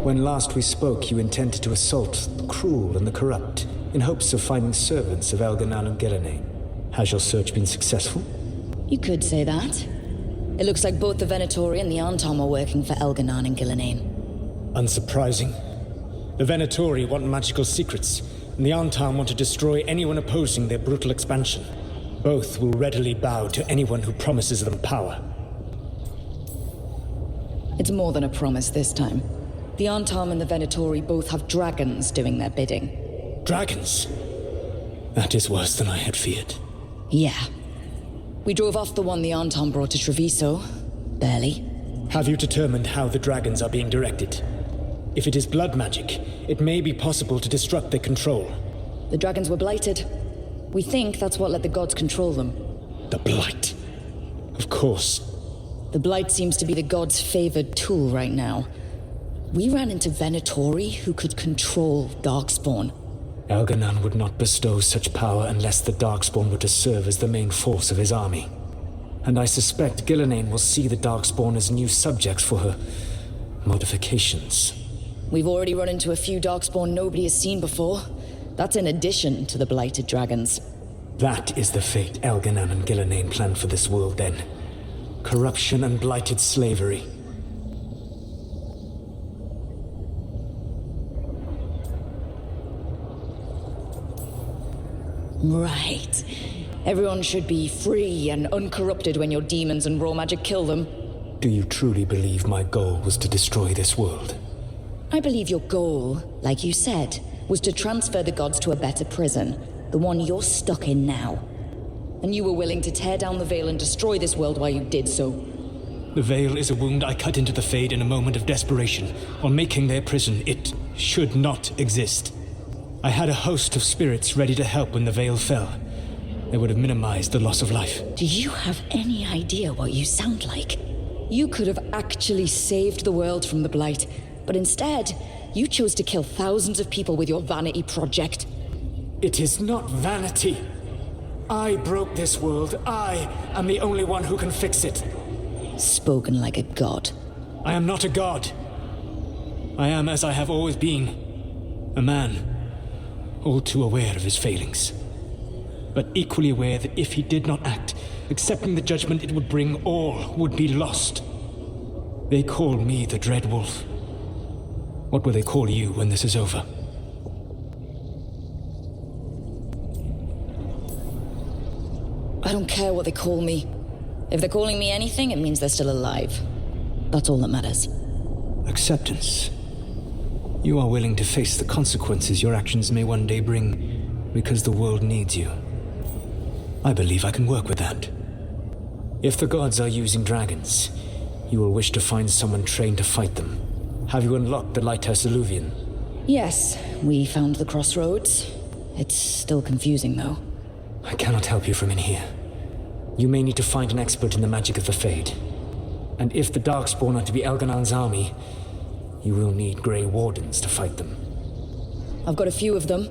When last we spoke, you intended to assault the cruel and the corrupt, in hopes of finding servants of Elganan and Gillenane. Has your search been successful? You could say that. It looks like both the Venatori and the Antom are working for Elganan and Gillenane. Unsurprising. The Venatori want magical secrets, and the Antom want to destroy anyone opposing their brutal expansion. Both will readily bow to anyone who promises them power. It's more than a promise this time. The Antom and the Venatori both have dragons doing their bidding. Dragons? That is worse than I had feared. Yeah. We drove off the one the Antom brought to Treviso. Barely. Have you determined how the dragons are being directed? If it is blood magic, it may be possible to disrupt their control. The dragons were blighted. We think that's what let the gods control them. The Blight. Of course. The Blight seems to be the gods' favored tool right now. We ran into Venatori who could control Darkspawn. Elganan would not bestow such power unless the Darkspawn were to serve as the main force of his army. And I suspect Gillenane will see the Darkspawn as new subjects for her modifications. We've already run into a few Darkspawn nobody has seen before. That's in addition to the blighted dragons. That is the fate Elganan and Gillenane planned for this world then. Corruption and blighted slavery. Right. Everyone should be free and uncorrupted when your demons and raw magic kill them. Do you truly believe my goal was to destroy this world? I believe your goal, like you said, was to transfer the gods to a better prison, the one you're stuck in now. And you were willing to tear down the Veil and destroy this world while you did so. The Veil is a wound I cut into the Fade in a moment of desperation, while making their prison. It should not exist. I had a host of spirits ready to help when the Veil fell. They would have minimized the loss of life. Do you have any idea what you sound like? You could have actually saved the world from the Blight, but instead, you chose to kill thousands of people with your vanity project. It is not vanity. I broke this world. I am the only one who can fix it. Spoken like a god. I am not a god. I am as I have always been. A man. All too aware of his failings. But equally aware that if he did not act, accepting the judgment it would bring, all would be lost. They call me the Dread Wolf. What will they call you when this is over? I don't care what they call me. If they're calling me anything, it means they're still alive. That's all that matters. Acceptance. You are willing to face the consequences your actions may one day bring, because the world needs you. I believe I can work with that. If the gods are using dragons, you will wish to find someone trained to fight them. Have you unlocked the Lighthouse Illuvian? Yes, we found the crossroads. It's still confusing, though. I cannot help you from in here. You may need to find an expert in the magic of the Fade. And if the Darkspawn are to be Elganan's army, you will need Grey Wardens to fight them. I've got a few of them.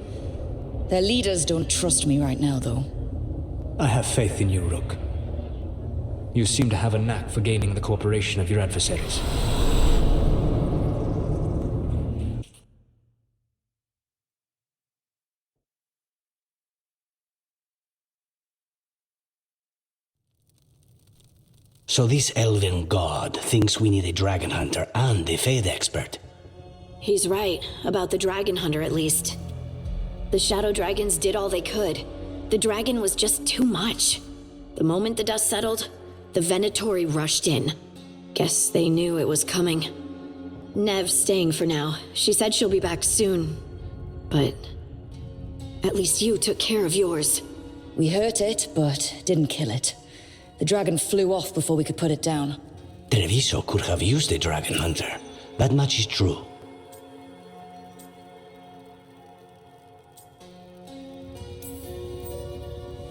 Their leaders don't trust me right now, though. I have faith in you, Rook. You seem to have a knack for gaining the cooperation of your adversaries. So this elven god thinks we need a dragon hunter and a Fade expert. He's right, about the dragon hunter at least. The shadow dragons did all they could. The dragon was just too much. The moment the dust settled, the Venatori rushed in. Guess they knew it was coming. Nev's staying for now. She said she'll be back soon. But at least you took care of yours. We hurt it, but didn't kill it. The dragon flew off before we could put it down. Treviso could have used a dragon hunter. That much is true.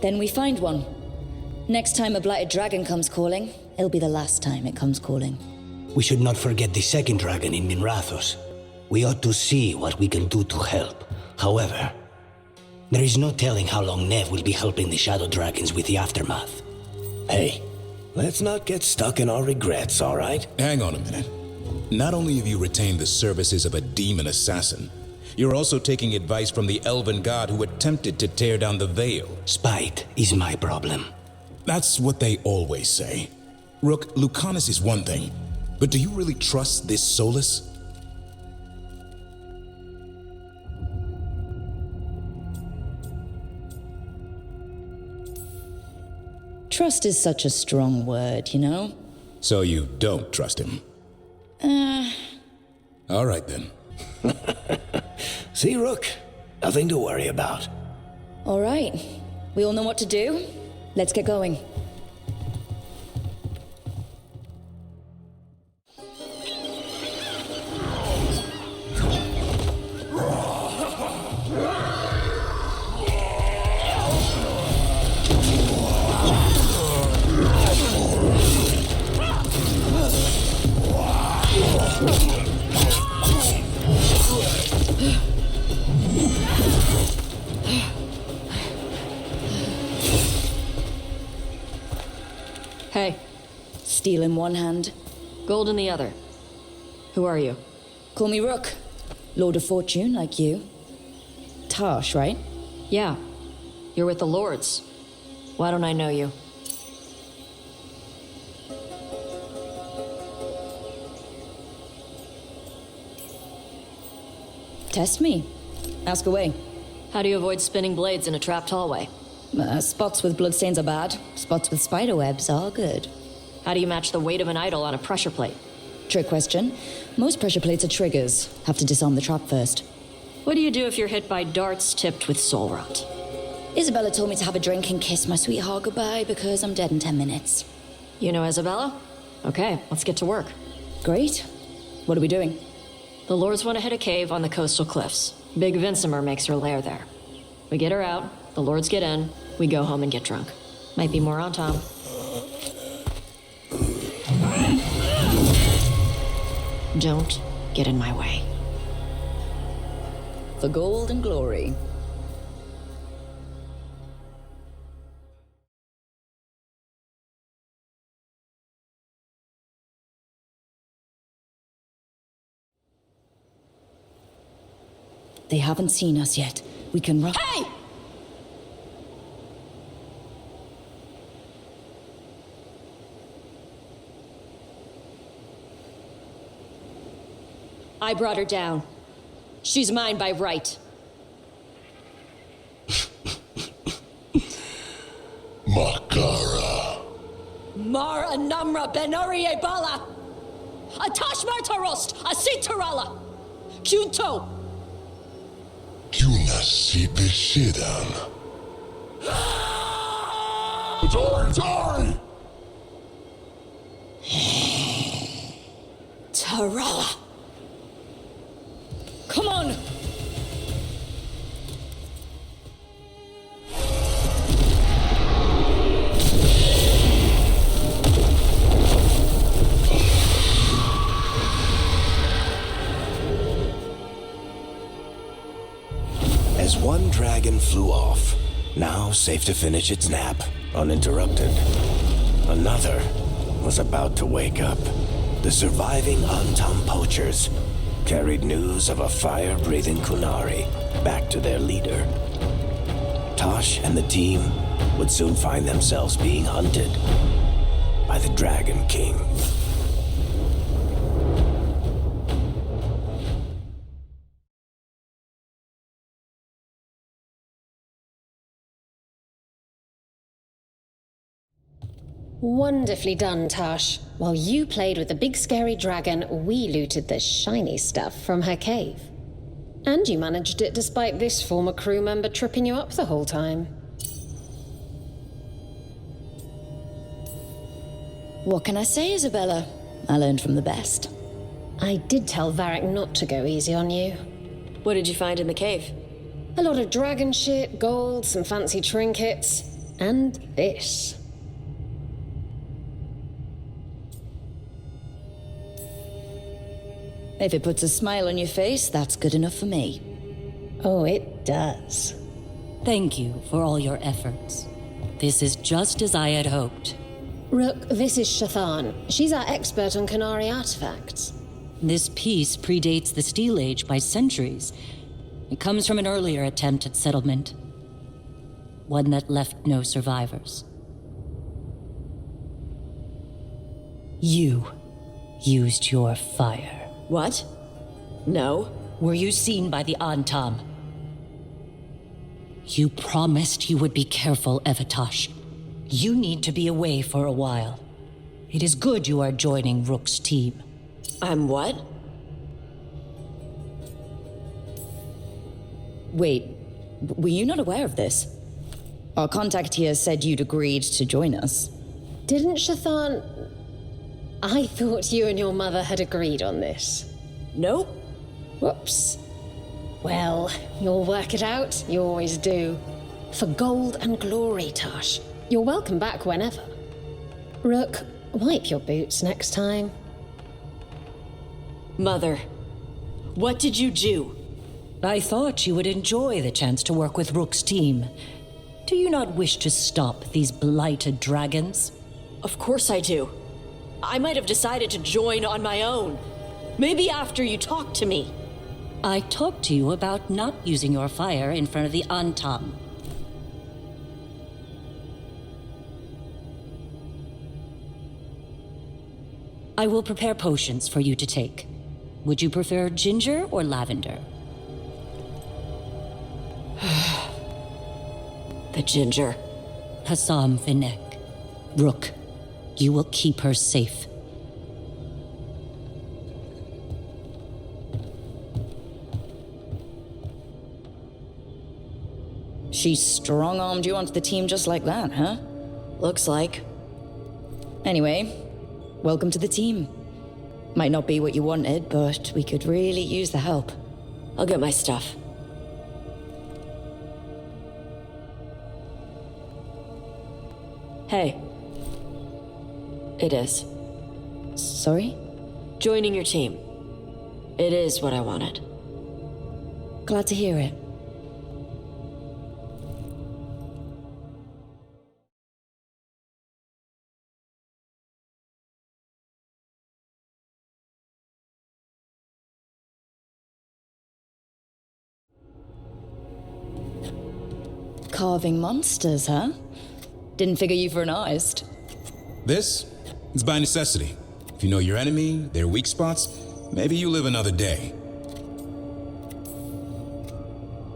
Then we find one. Next time a blighted dragon comes calling, it'll be the last time it comes calling. We should not forget the second dragon in Minrathos. We ought to see what we can do to help. However, there is no telling how long Nev will be helping the shadow dragons with the aftermath. Hey, let's not get stuck in our regrets, all right? Hang on a minute. Not only have you retained the services of a demon assassin, you're also taking advice from the elven god who attempted to tear down the veil. Spite is my problem. That's what they always say. Rook, Lucanus is one thing, but do you really trust this Solus? Trust is such a strong word, you know? So you don't trust him? All right then. See, Rook? Nothing to worry about. All right. We all know what to do? Let's get going. Hey. Steel in one hand. Gold in the other. Who are you? Call me Rook. Lord of Fortune, like you. Tarsh, right? Yeah. You're with the Lords. Why don't I know you? Test me. Ask away. How do you avoid spinning blades in a trapped hallway? Spots with bloodstains are bad. Spots with spiderwebs are good. How do you match the weight of an idol on a pressure plate? Trick question. Most pressure plates are triggers. Have to disarm the trap first. What do you do if you're hit by darts tipped with soul rot? Isabella told me to have a drink and kiss my sweetheart goodbye because I'm dead in 10 minutes. You know Isabella? Okay, let's get to work. Great. What are we doing? The Lords want to hit a cave on the coastal cliffs. Big Vincimer makes her lair there. We get her out, the Lords get in, we go home and get drunk. Might be more on Tom. Don't get in my way. For gold and glory. They haven't seen us yet. We can run. Hey! I brought her down. She's mine by right. Makara. Mar anamra benori bala. Atash martarost, asitarala. Kunto. Kuna sipe sidan. Die! Tarala. Come on! As one dragon flew off, now safe to finish its nap, uninterrupted, another was about to wake up. The surviving Antam poachers carried news of a fire-breathing Kunari back to their leader. Tosh and the team would soon find themselves being hunted by the Dragon King. Wonderfully done, Tash. While you played with the big scary dragon, we looted the shiny stuff from her cave. And you managed it despite this former crew member tripping you up the whole time. What can I say, Isabella? I learned from the best. I did tell Varric not to go easy on you. What did you find in the cave? A lot of dragon shit, gold, some fancy trinkets, and this. If it puts a smile on your face, that's good enough for me. Oh, it does. Thank you for all your efforts. This is just as I had hoped. Rook, this is Shathan. She's our expert on Qunari artifacts. This piece predates the Steel Age by centuries. It comes from an earlier attempt at settlement. One that left no survivors. You used your fire. What? No. Were you seen by the Antam? You promised you would be careful, Evatosh. You need to be away for a while. It is good you are joining Rook's team. I'm what? Wait, were you not aware of this? Our contact here said you'd agreed to join us. Didn't Shathan... I thought you and your mother had agreed on this. Nope. Whoops. Well, you'll work it out. You always do. For gold and glory, Tosh. You're welcome back whenever. Rook, wipe your boots next time. Mother, what did you do? I thought you would enjoy the chance to work with Rook's team. Do you not wish to stop these blighted dragons? Of course I do. I might have decided to join on my own. Maybe after you talked to me. I talked to you about not using your fire in front of the Antam. I will prepare potions for you to take. Would you prefer ginger or lavender? The ginger. Hassam Finek. Rook, you will keep her safe. She strong-armed you onto the team just like that, huh? Looks like. Anyway, welcome to the team. Might not be what you wanted, but we could really use the help. I'll get my stuff. Hey. It is. Sorry? Joining your team. It is what I wanted. Glad to hear it. Carving monsters, huh? Didn't figure you for an artist. This is by necessity. If you know your enemy, their weak spots, maybe you live another day.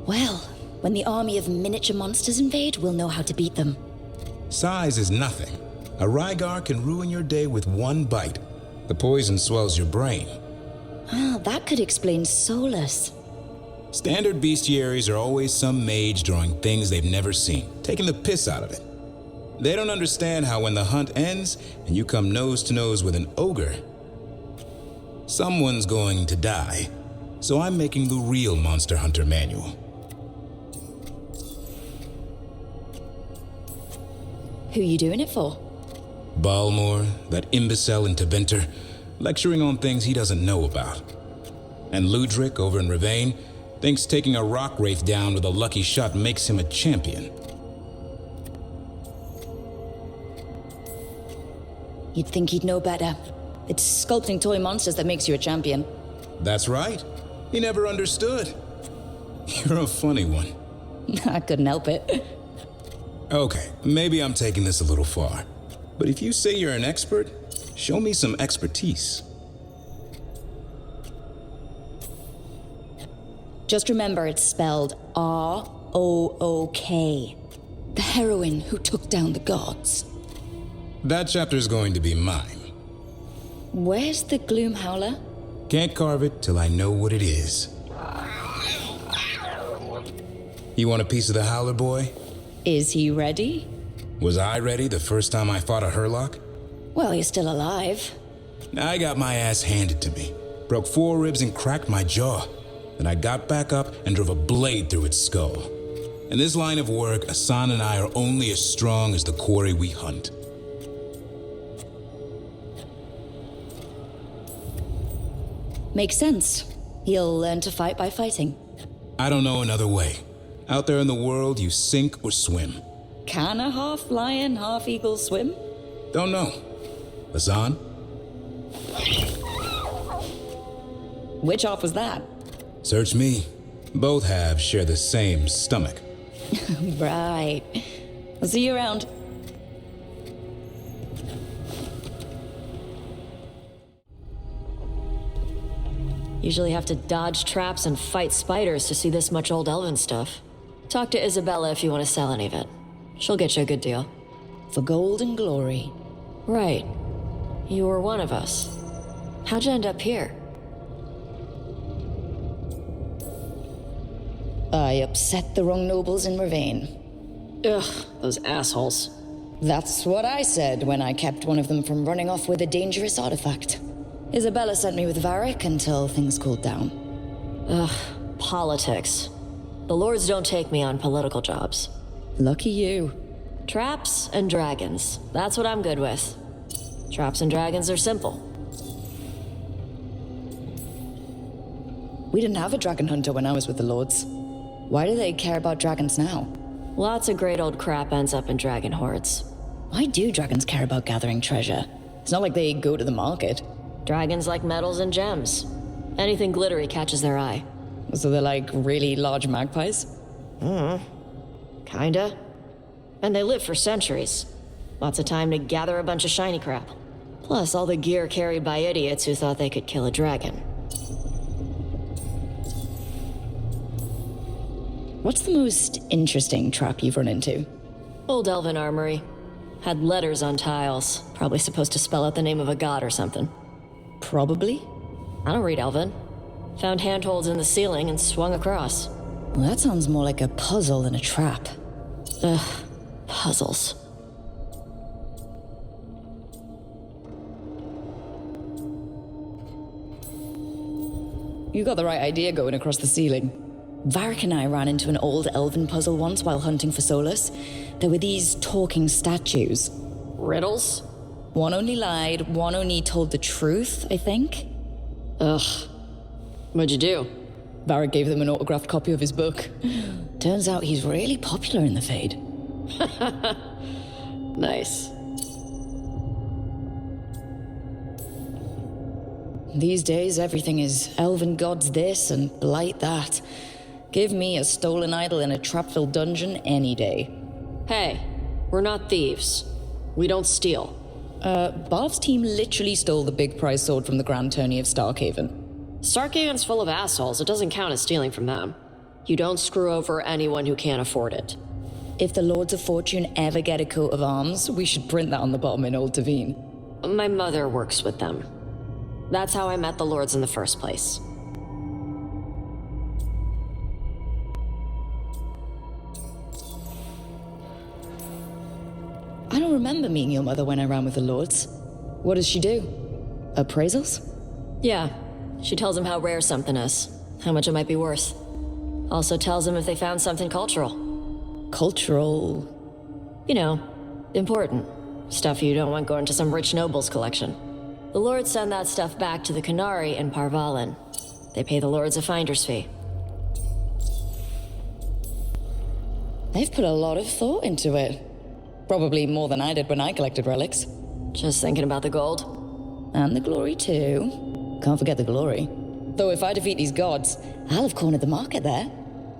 Well, when the army of miniature monsters invade, we'll know how to beat them. Size is nothing. A Rygar can ruin your day with one bite. The poison swells your brain. Ah, that could explain Solus. Standard bestiaries are always some mage drawing things they've never seen, taking the piss out of it. They don't understand how when the hunt ends and you come nose to nose with an ogre, someone's going to die. So I'm making the real Monster Hunter manual. Who you doing it for? Balmor, that imbecile in Tebenter, lecturing on things he doesn't know about. And Ludric over in Ravane thinks taking a rock wraith down with a lucky shot makes him a champion. You'd think he'd know better. It's sculpting toy monsters that makes you a champion. That's right. He never understood. You're a funny one. I couldn't help it. Okay, maybe I'm taking this a little far. But if you say you're an expert, show me some expertise. Just remember it's spelled R-O-O-K. The heroine who took down the gods. That chapter's going to be mine. Where's the Gloom Howler? Can't carve it till I know what it is. You want a piece of the Howler, boy? Is he ready? Was I ready the first time I fought a Hurlock? Well, you're still alive. I got my ass handed to me. Broke 4 ribs and cracked my jaw. Then I got back up and drove a blade through its skull. In this line of work, Asan and I are only as strong as the quarry we hunt. Makes sense. He'll learn to fight by fighting. I don't know another way. Out there in the world, you sink or swim. Can a half lion, half eagle swim? Don't know. Asan? Which half was that? Search me. Both halves share the same stomach. Right. I'll see you around. Usually have to dodge traps and fight spiders to see this much old elven stuff. Talk to Isabella if you want to sell any of it. She'll get you a good deal. For gold and glory. Right. You were one of us. How'd you end up here? I upset the wrong nobles in Ravane. Ugh, those assholes. That's what I said when I kept one of them from running off with a dangerous artifact. Isabella sent me with Varric until things cooled down. Ugh, politics. The lords don't take me on political jobs. Lucky you. Traps and dragons. That's what I'm good with. Traps and dragons are simple. We didn't have a dragon hunter when I was with the lords. Why do they care about dragons now? Lots of great old crap ends up in dragon hordes. Why do dragons care about gathering treasure? It's not like they go to the market. Dragons like metals and gems. Anything glittery catches their eye. So they're like really large magpies? Kinda. And they live for centuries. Lots of time to gather a bunch of shiny crap. Plus all the gear carried by idiots who thought they could kill a dragon. What's the most interesting trap you've run into? Old elven armory. Had letters on tiles. Probably supposed to spell out the name of a god or something. Probably. I don't read elven. Found handholds in the ceiling and swung across. Well, that sounds more like a puzzle than a trap. Ugh, puzzles. You got the right idea going across the ceiling. Varric and I ran into an old elven puzzle once while hunting for Solus. There were these talking statues. Riddles? One only lied, one only told the truth, I think. Ugh. What'd you do? Varric gave them an autographed copy of his book. Turns out he's really popular in the Fade. Nice. These days, everything is elven gods this and blight that. Give me a stolen idol in a trap-filled dungeon any day. Hey, we're not thieves. We don't steal. Barb's team literally stole the big prize sword from the Grand Tourney of Starkhaven. Starkhaven's full of assholes. It doesn't count as stealing from them. You don't screw over anyone who can't afford it. If the Lords of Fortune ever get a coat of arms, we should print that on the bottom in Old Tavine. My mother works with them. That's how I met the Lords in the first place. I don't remember meeting your mother when I ran with the Lords. What does she do? Appraisals? Yeah. She tells them how rare something is, how much it might be worth. Also tells them if they found something cultural. Cultural? You know, important. Stuff you don't want going to some rich noble's collection. The Lords send that stuff back to the Canary in Parvalin. They pay the Lords a finder's fee. They've put a lot of thought into it. Probably more than I did when I collected relics. Just thinking about the gold? And the glory, too. Can't forget the glory. Though if I defeat these gods, I'll have cornered the market there.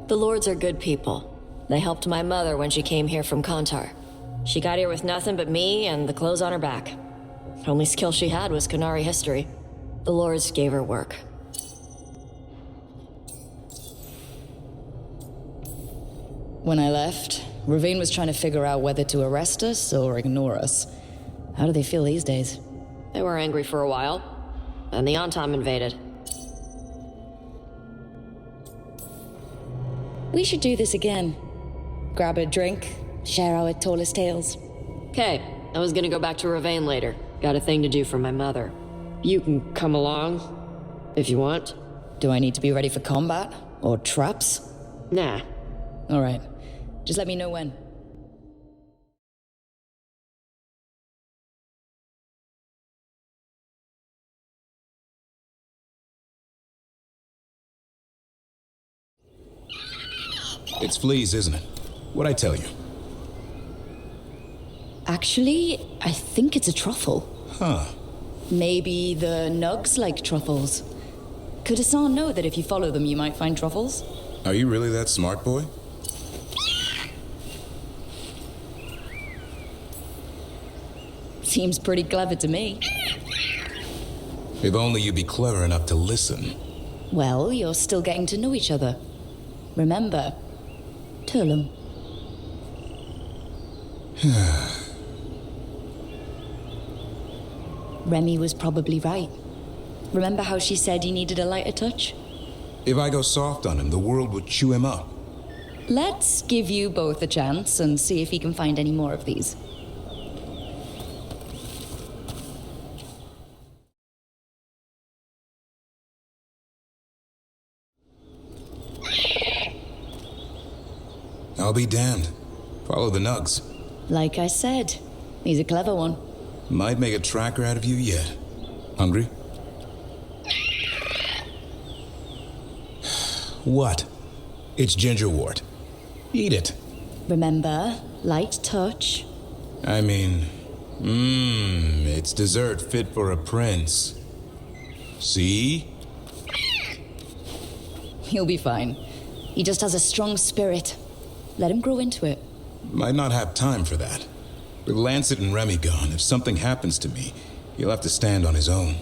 The Lords are good people. They helped my mother when she came here from Kontar. She got here with nothing but me and the clothes on her back. Only skill she had was Canary history. The Lords gave her work. When I left, Ravane was trying to figure out whether to arrest us or ignore us. How do they feel these days? They were angry for a while. Then the Antam invaded. We should do this again. Grab a drink, share our tallest tales. Okay, I was gonna go back to Ravane later. Got a thing to do for my mother. You can come along, if you want. Do I need to be ready for combat? Or traps? Nah. Alright. Just let me know when. It's fleas, isn't it? What'd I tell you? Actually, I think it's a truffle. Huh. Maybe the nugs like truffles. Could Hassan know that if you follow them, you might find truffles? Are you really that smart, boy? Seems pretty clever to me. If only you'd be clever enough to listen. Well, you're still getting to know each other. Remember, Turlum. Remy was probably right. Remember how she said he needed a lighter touch? If I go soft on him, the world would chew him up. Let's give you both a chance and see if he can find any more of these. I'll be damned. Follow the nugs. Like I said, he's a clever one. Might make a tracker out of you yet. Hungry? What? It's gingerwort. Eat it. Remember, light touch. I mean, it's dessert fit for a prince. See? He'll be fine. He just has a strong spirit. Let him grow into it. Might not have time for that. With Lancet and Remy gone, if something happens to me, he'll have to stand on his own.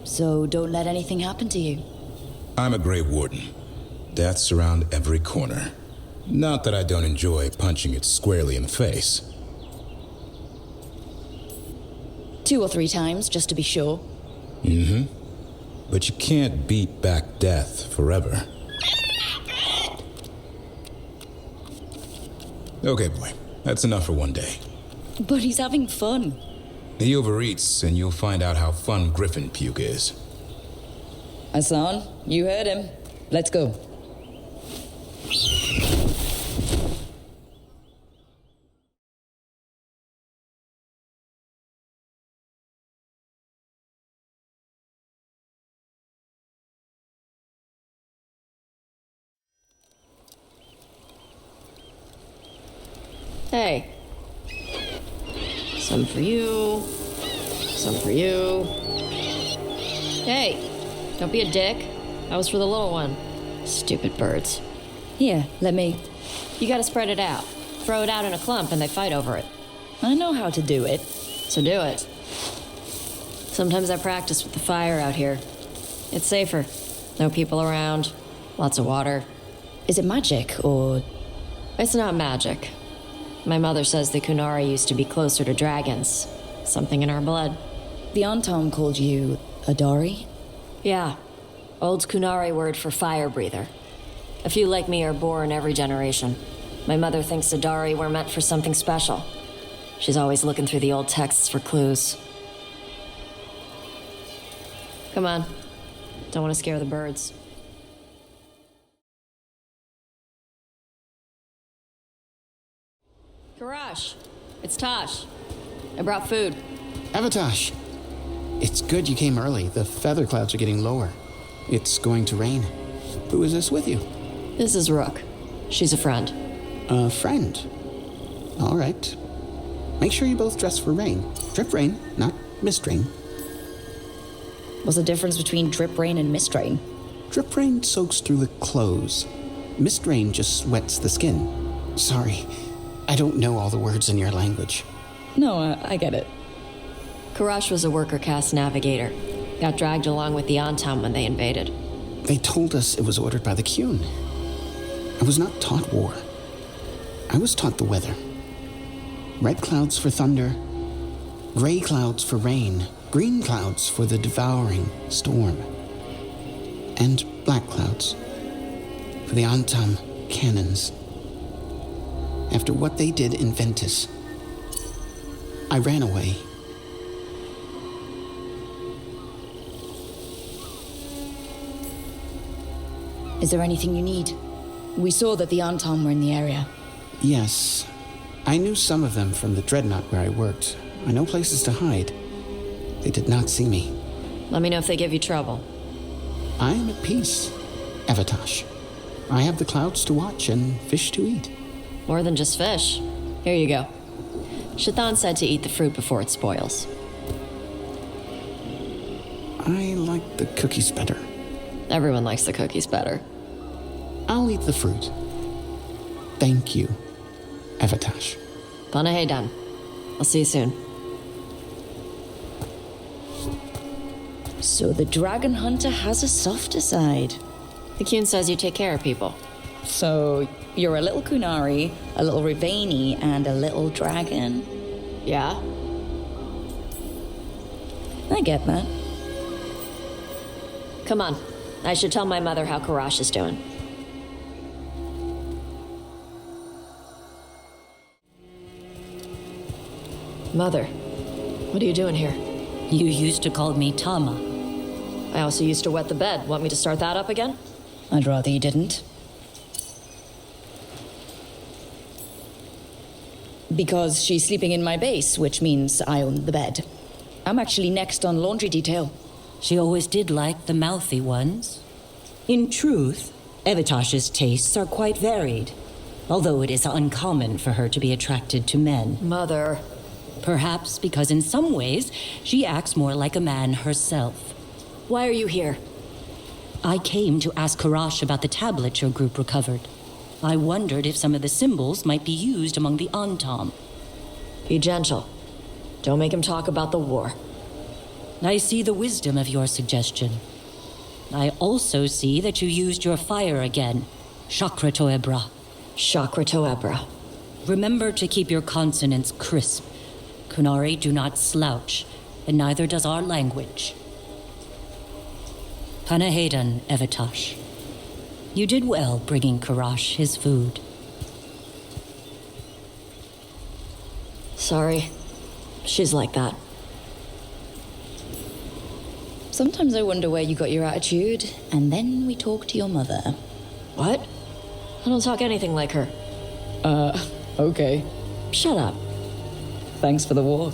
So don't let anything happen to you. I'm a Grey Warden. Death's around every corner. Not that I don't enjoy punching it squarely in the face. 2 or 3 times, just to be sure. But you can't beat back death forever. Okay, boy. That's enough for one day. But he's having fun. He overeats, and you'll find out how fun griffin puke is. Hassan, you heard him. Let's go. Hey. Some for you. Some for you. Hey, don't be a dick. That was for the little one. Stupid birds. Here, let me. You gotta spread it out. Throw it out in a clump and they fight over it. I know how to do it. So do it. Sometimes I practice with the fire out here. It's safer. No people around. Lots of water. Is it magic, or... It's not magic. My mother says the Kunari used to be closer to dragons. Something in our blood. The Antom called you Adari? Yeah. Old Kunari word for fire breather. A few like me are born every generation. My mother thinks Adari were meant for something special. She's always looking through the old texts for clues. Come on. Don't want to scare the birds. Karash, it's Tosh. I brought food. Avatosh, it's good you came early. The feather clouds are getting lower. It's going to rain. Who is this with you? This is Rook. She's a friend. A friend? All right. Make sure you both dress for rain. Drip rain, not mist rain. What's the difference between drip rain and mist rain? Drip rain soaks through the clothes. Mist rain just wets the skin. Sorry, I don't know all the words in your language. No, I get it. Karash was a worker caste navigator. Got dragged along with the Antam when they invaded. They told us it was ordered by the Qun. I was not taught war. I was taught the weather. Red clouds for thunder, gray clouds for rain, green clouds for the devouring storm, and black clouds for the Antam cannons. After what they did in Ventus, I ran away. Is there anything you need? We saw that the Antom were in the area. Yes. I knew some of them from the Dreadnought where I worked. I know places to hide. They did not see me. Let me know if they give you trouble. I am at peace, Avatosh. I have the clouds to watch and fish to eat. More than just fish. Here you go. Shathan said to eat the fruit before it spoils. I like the cookies better. Everyone likes the cookies better. I'll eat the fruit. Thank you, Evatash. Panahedan. I'll see you soon. So the dragon hunter has a softer side. The Kyun says you take care of people. So you're a little Kunari, a little Rivani, and a little dragon. Yeah? I get that. Come on. I should tell my mother how Karash is doing. Mother, what are you doing here? You used to call me Tama. I also used to wet the bed. Want me to start that up again? I'd rather you didn't. Because she's sleeping in my base, which means I own the bed. I'm actually next on laundry detail. She always did like the mouthy ones. In truth, Evitash's tastes are quite varied, although it is uncommon for her to be attracted to men. Mother. Perhaps because in some ways, she acts more like a man herself. Why are you here? I came to ask Karash about the tablet your group recovered. I wondered if some of the symbols might be used among the Antam. Be gentle. Don't make him talk about the war. I see the wisdom of your suggestion. I also see that you used your fire again, Chakra Toebra. Chakra Toebra. Remember to keep your consonants crisp. Kunari do not slouch, and neither does our language. Panahedan, Evitash. You did well bringing Karash his food. Sorry. She's like that. Sometimes I wonder where you got your attitude, and then we talk to your mother. What? I don't talk anything like her. Okay. Shut up. Thanks for the walk.